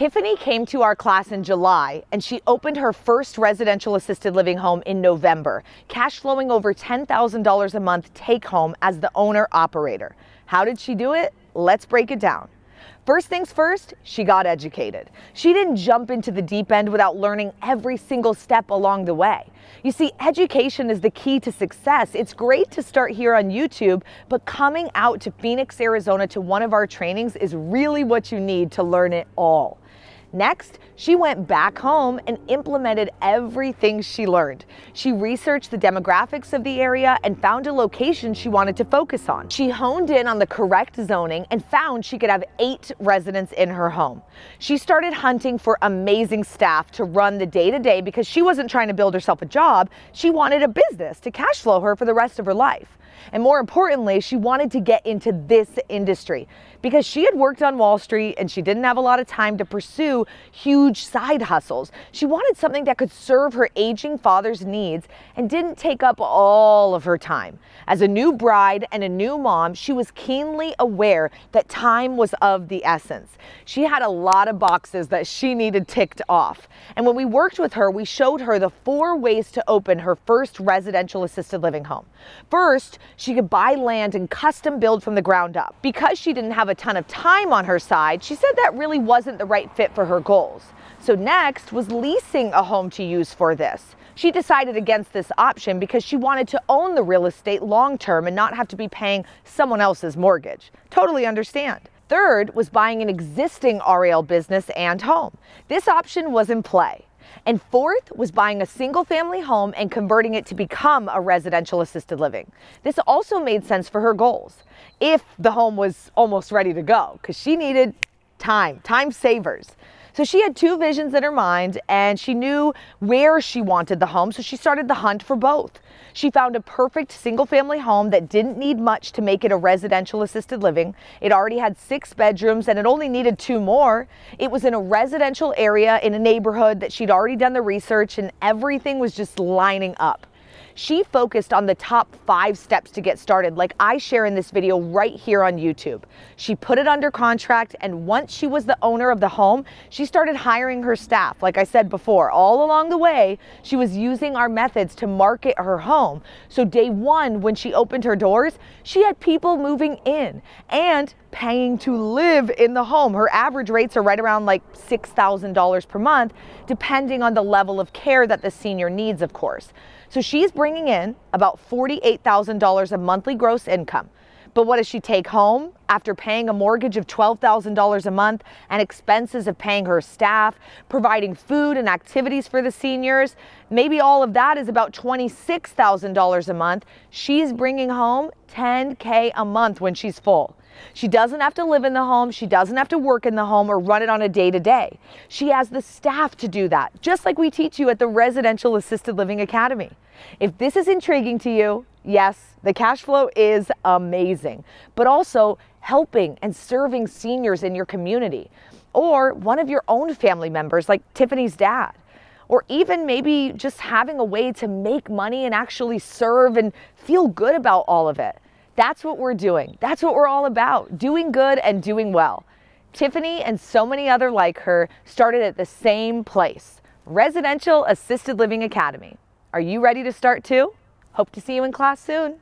Tiffany came to our class in July and she opened her first residential assisted living home in November, cash flowing over $10,000 a month take home as the owner operator. How did she do it? Let's break it down. First things first, she got educated. She didn't jump into the deep end without learning every single step along the way. You see, education is the key to success. It's great to start here on YouTube, but coming out to Phoenix, Arizona to one of our trainings is really what you need to learn it all. Next, she went back home and implemented everything she learned. She researched the demographics of the area and found a location she wanted to focus on. She honed in on the correct zoning and found she could have 8 residents in her home. She started hunting for amazing staff to run the day-to-day because she wasn't trying to build herself a job. She wanted a business to cash flow her for the rest of her life. And more importantly, she wanted to get into this industry because she had worked on Wall Street and she didn't have a lot of time to pursue huge side hustles. She wanted something that could serve her aging father's needs and didn't take up all of her time. As a new bride and a new mom, she was keenly aware that time was of the essence. She had a lot of boxes that she needed ticked off. And when we worked with her, we showed her the 4 ways to open her first residential assisted living home. First, she could buy land and custom build from the ground up. Because she didn't have a ton of time on her side, she said that really wasn't the right fit for her goals. So next was leasing a home to use for this. She decided against this option because she wanted to own the real estate long term and not have to be paying someone else's mortgage. Totally understand. Third was buying an existing REL business and home. This option was in play. And fourth was buying a single family home and converting it to become a residential assisted living. This also made sense for her goals if the home was almost ready to go because she needed time savers. So she had 2 visions in her mind and she knew where she wanted the home, so she started the hunt for both. She found a perfect single family home that didn't need much to make it a residential assisted living. It already had 6 bedrooms and it only needed 2 more. It was in a residential area in a neighborhood that she'd already done the research and everything was just lining up. She focused on the top 5 steps to get started, like I share in this video right here on YouTube. She put it under contract, and once she was the owner of the home, she started hiring her staff. Like I said before, all along the way, she was using our methods to market her home. So day 1, when she opened her doors, she had people moving in and paying to live in the home. Her average rates are right around like $6,000 per month, depending on the level of care that the senior needs, of course. So she's bringing in about $48,000 of monthly gross income. But what does she take home after paying a mortgage of $12,000 a month and expenses of paying her staff, providing food and activities for the seniors? Maybe all of that is about $26,000 a month. She's bringing home $10K a month when she's full. She doesn't have to live in the home. She doesn't have to work in the home or run it on a day-to-day. She has the staff to do that, just like we teach you at the Residential Assisted Living Academy. If this is intriguing to you, yes, the cash flow is amazing, but also helping and serving seniors in your community or one of your own family members like Tiffany's dad, or even maybe just having a way to make money and actually serve and feel good about all of it. That's what we're doing. That's what we're all about, doing good and doing well. Tiffany and so many other like her started at the same place, Residential Assisted Living Academy. Are you ready to start too? Hope to see you in class soon.